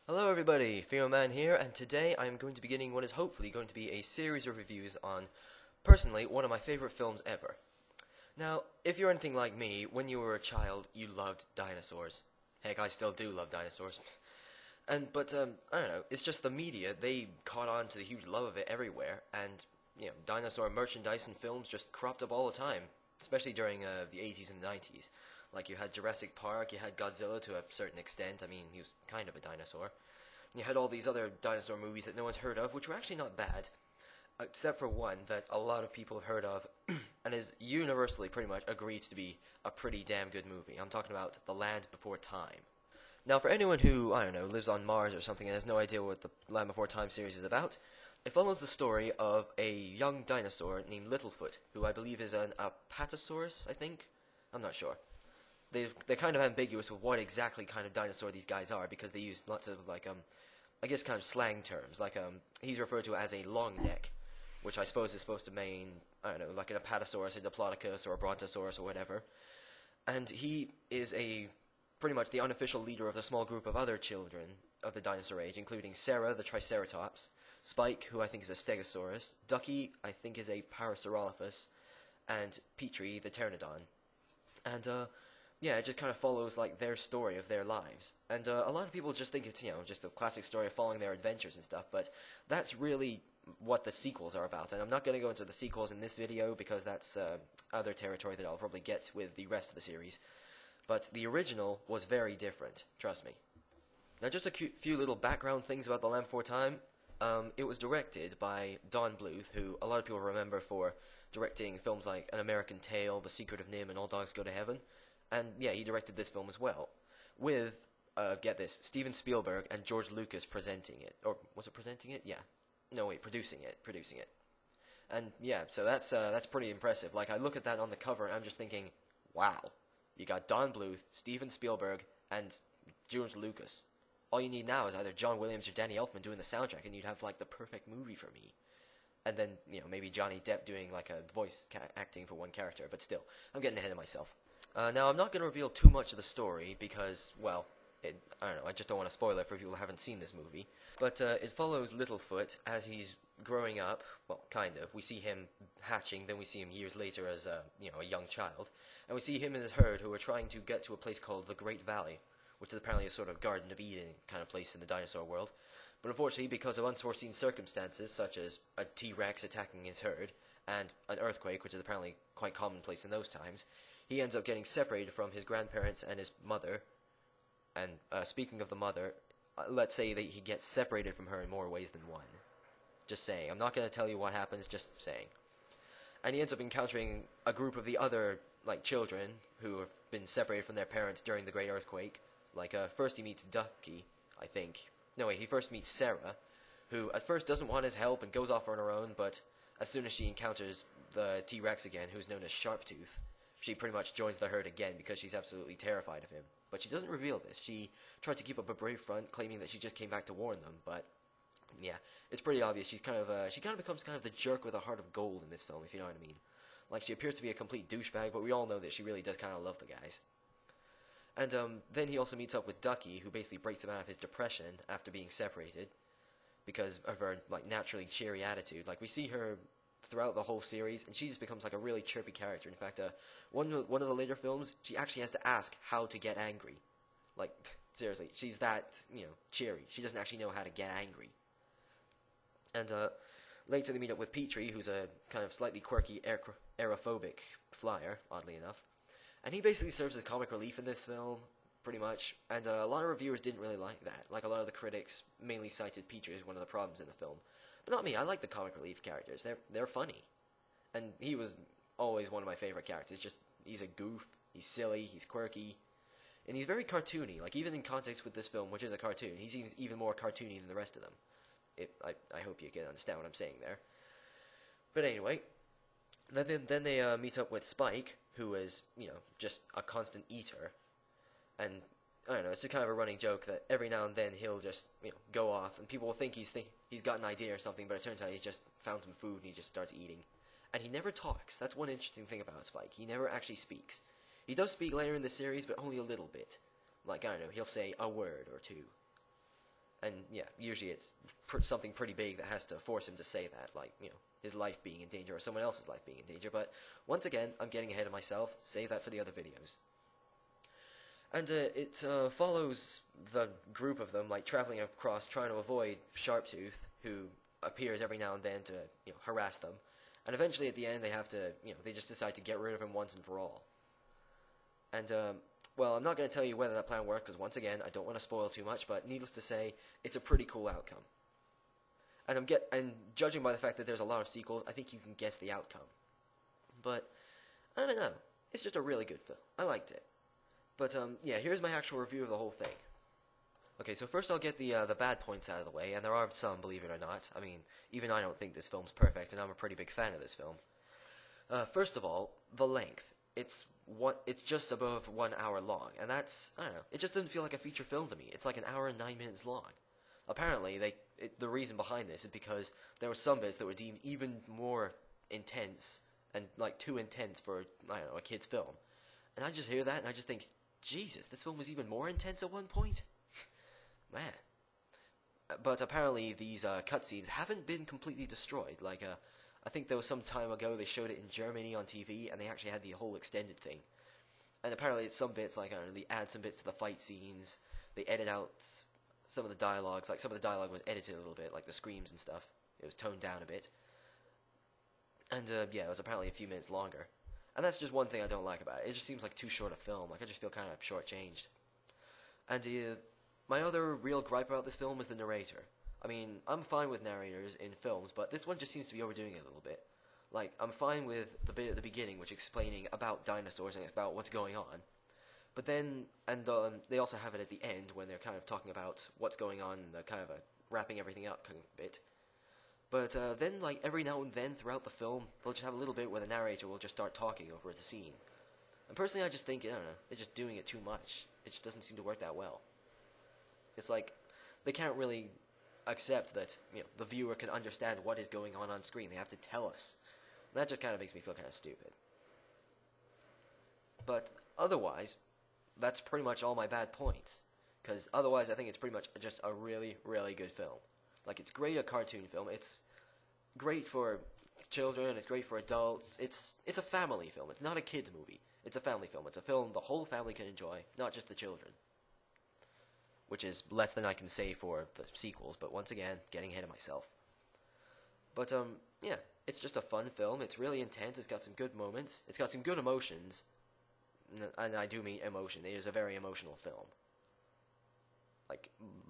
Hello everybody, Femoman here, and today I am going to be beginning what is hopefully going to be a series of reviews on, personally, one of my favorite films ever. Now, if you're anything like me, when you were a child, you loved dinosaurs. Heck, I still do love dinosaurs. But I don't know, it's just the media, they caught on to the huge love of it everywhere, and, dinosaur merchandise and films just cropped up all the time, especially during the 80s and 90s. Like, you had Jurassic Park, you had Godzilla to a certain extent. I mean, he was kind of a dinosaur. And you had all these other dinosaur movies that no one's heard of, which were actually not bad, except for one that a lot of people have heard of, and is universally pretty much agreed to be a pretty damn good movie. I'm talking about The Land Before Time. Now, for anyone who, I don't know, lives on Mars or something and has no idea what the Land Before Time series is about, it follows the story of a young dinosaur named Littlefoot, who I believe is an Apatosaurus, I think? I'm not sure. They're kind of ambiguous with what exactly kind of dinosaur these guys are, because they use lots of, I guess kind of slang terms. He's referred to as a long neck, which I suppose is supposed to mean, I don't know, like an Apatosaurus, a Diplodocus, or a Brontosaurus, or whatever. And he is pretty much the unofficial leader of the small group of other children of the dinosaur age, including Sarah, the Triceratops, Spike, who I think is a Stegosaurus, Ducky, I think is a Parasaurolophus, and Petrie, the Pteranodon. And, yeah, it just kind of follows, their story of their lives. And a lot of people just think it's, just a classic story of following their adventures and stuff, but that's really what the sequels are about. And I'm not going to go into the sequels in this video, because that's other territory that I'll probably get with the rest of the series. But the original was very different, trust me. Now, just a few little background things about The Land Before Time. It was directed by Don Bluth, who a lot of people remember for directing films like An American Tail, The Secret of Nim, and All Dogs Go to Heaven. And, yeah, he directed this film as well, with, get this, Steven Spielberg and George Lucas presenting it. Or, was it presenting it? Yeah. No, wait, producing it. And, yeah, so that's pretty impressive. Like, I look at that on the cover, and I'm just thinking, wow, you got Don Bluth, Steven Spielberg, and George Lucas. All you need now is either John Williams or Danny Elfman doing the soundtrack, and you'd have, the perfect movie for me. And then, maybe Johnny Depp doing, a voice acting for one character, but still, I'm getting ahead of myself. Now, I'm not going to reveal too much of the story because, well, I don't know, I just don't want to spoil it for people who haven't seen this movie. But it follows Littlefoot as he's growing up, well, kind of. We see him hatching, then we see him years later as, a young child. And we see him and his herd who are trying to get to a place called the Great Valley, which is apparently a sort of Garden of Eden kind of place in the dinosaur world. But unfortunately, because of unforeseen circumstances, such as a T-Rex attacking his herd, and an earthquake, which is apparently quite commonplace in those times, he ends up getting separated from his grandparents and his mother. And speaking of the mother, let's say that he gets separated from her in more ways than one. Just saying. I'm not going to tell you what happens, just saying. And he ends up encountering a group of the other, children who have been separated from their parents during the Great Earthquake. First he meets Ducky, I think. No, wait, he first meets Sarah, who at first doesn't want his help and goes off on her own, but as soon as she encounters the T-Rex again, who's known as Sharptooth, she pretty much joins the herd again because she's absolutely terrified of him. But she doesn't reveal this. She tried to keep up a brave front, claiming that she just came back to warn them. But yeah, it's pretty obvious. She kind of becomes kind of the jerk with a heart of gold in this film, if you know what I mean. She appears to be a complete douchebag, but we all know that she really does kind of love the guys. And then he also meets up with Ducky, who basically breaks him out of his depression after being separated because of her naturally cheery attitude. We see her throughout the whole series, and she just becomes a really chirpy character. In fact, one of the later films, she actually has to ask how to get angry. Seriously, she's that, cheery. She doesn't actually know how to get angry. And later they meet up with Petrie, who's a kind of slightly quirky aerophobic flyer, oddly enough. And he basically serves as comic relief in this film, pretty much. And a lot of reviewers didn't really like that. A lot of the critics mainly cited Petrie as one of the problems in the film. But not me. I like the comic relief characters. They're funny. And he was always one of my favorite characters. Just, he's a goof. He's silly. He's quirky. And he's very cartoony. Even in context with this film, which is a cartoon, he seems even more cartoony than the rest of them. I hope you can understand what I'm saying there. But anyway, then they meet up with Spike, who is, just a constant eater. And I don't know, it's just kind of a running joke that every now and then he'll just, go off, and people will think he's got an idea or something, but it turns out he's just found some food and he just starts eating. And he never talks. That's one interesting thing about Spike. He never actually speaks. He does speak later in the series, but only a little bit. I don't know, he'll say a word or two. And yeah, usually it's something pretty big that has to force him to say that, like, his life being in danger or someone else's life being in danger. But once again, I'm getting ahead of myself. Save that for the other videos. And it follows the group of them, like, traveling across, trying to avoid Sharptooth, who appears every now and then to, harass them. And eventually, at the end, they have to, they just decide to get rid of him once and for all. And, well, I'm not going to tell you whether that plan works, because once again, I don't want to spoil too much, but needless to say, it's a pretty cool outcome. And judging by the fact that there's a lot of sequels, I think you can guess the outcome. But, I don't know. It's just a really good film. I liked it. But, yeah, here's my actual review of the whole thing. Okay, so first I'll get the bad points out of the way, and there are some, believe it or not. I mean, even I don't think this film's perfect, and I'm a pretty big fan of this film. First of all, the length. It's just above 1 hour long, and that's, I don't know, it just doesn't feel like a feature film to me. It's like 1 hour and 9 minutes long. Apparently, the reason behind this is because there were some bits that were deemed even more intense, and like too intense for, I don't know, a kid's film. And I just hear that, and I just think, Jesus, this film was even more intense at one point? Man. But apparently these cutscenes haven't been completely destroyed. Like, I think there was some time ago they showed it in Germany on TV, and they actually had the whole extended thing. And apparently it's some bits, like, I don't know, they add some bits to the fight scenes, they edit out some of the dialogues, like some of the dialogue was edited a little bit, like the screams and stuff. It was toned down a bit. And, yeah, it was apparently a few minutes longer. And that's just one thing I don't like about it. It just seems like too short a film. Like, I just feel kind of shortchanged. And, my other real gripe about this film is the narrator. I mean, I'm fine with narrators in films, but this one just seems to be overdoing it a little bit. Like, I'm fine with the bit at the beginning, which is explaining about dinosaurs and about what's going on. But then, and they also have it at the end when they're kind of talking about what's going on, kind of wrapping everything up kind of bit. But then, like, every now and then throughout the film, they'll just have a little bit where the narrator will just start talking over the scene. And personally, I just think, I don't know, they're just doing it too much. It just doesn't seem to work that well. It's like, they can't really accept that, the viewer can understand what is going on screen. They have to tell us. And that just kind of makes me feel kind of stupid. But otherwise, that's pretty much all my bad points. Because otherwise, I think it's pretty much just a really, really good film. Like, it's great a cartoon film. It's great for children. It's great for adults. It's a family film. It's not a kid's movie. It's a family film. It's a film the whole family can enjoy, not just the children. Which is less than I can say for the sequels, but once again, getting ahead of myself. But, yeah, it's just a fun film. It's really intense. It's got some good moments. It's got some good emotions. And I do mean emotion. It is a very emotional film.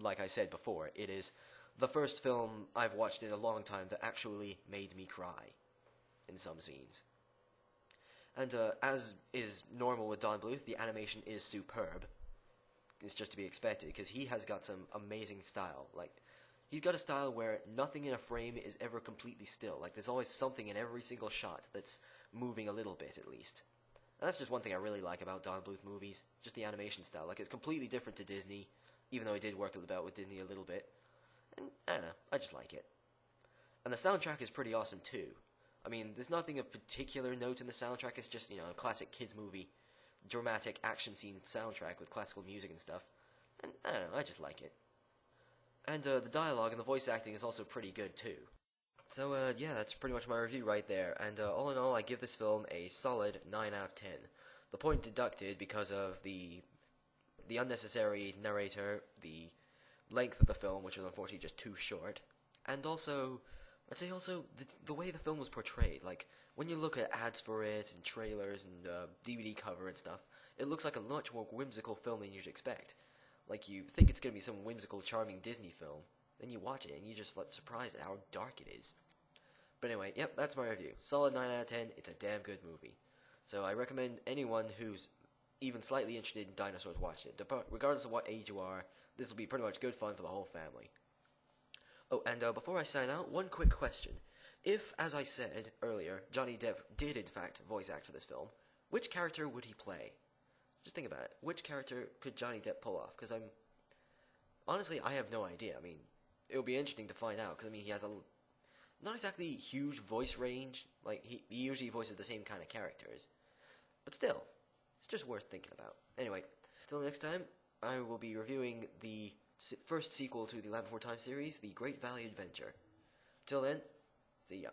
Like I said before, it is the first film I've watched in a long time that actually made me cry in some scenes. And as is normal with Don Bluth, the animation is superb. It's just to be expected, because he has got some amazing style. Like, he's got a style where nothing in a frame is ever completely still. Like, there's always something in every single shot that's moving a little bit, at least. And that's just one thing I really like about Don Bluth movies, just the animation style. Like, it's completely different to Disney, even though he did work about with Disney a little bit. And, I don't know, I just like it. And the soundtrack is pretty awesome, too. I mean, there's nothing of particular note in the soundtrack. It's just, a classic kids movie, dramatic action scene soundtrack with classical music and stuff. And, I don't know, I just like it. And, the dialogue and the voice acting is also pretty good, too. So, yeah, that's pretty much my review right there. And, all in all, I give this film a solid 9 out of 10. The point deducted because of the unnecessary narrator, the length of the film, which was unfortunately just too short, and also, I'd say also, the way the film was portrayed. Like, when you look at ads for it, and trailers, and DVD cover and stuff, it looks like a much more whimsical film than you'd expect. Like, you think it's going to be some whimsical, charming Disney film, then you watch it, and you're just like, surprised at how dark it is. But anyway, yep, that's my review. Solid 9 out of 10, it's a damn good movie. So I recommend anyone who's even slightly interested in dinosaurs watch it. Regardless of what age you are, this will be pretty much good fun for the whole family. Oh, and before I sign out, one quick question. If, as I said earlier, Johnny Depp did in fact voice act for this film, which character would he play? Just think about it. Which character could Johnny Depp pull off? Because honestly, I have no idea. I mean, it would be interesting to find out, because, I mean, he has not exactly huge voice range. Like, he usually voices the same kind of characters. But still, it's just worth thinking about. Anyway, till next time, I will be reviewing the first sequel to the Land Before Time series, The Great Valley Adventure. Till then, see ya.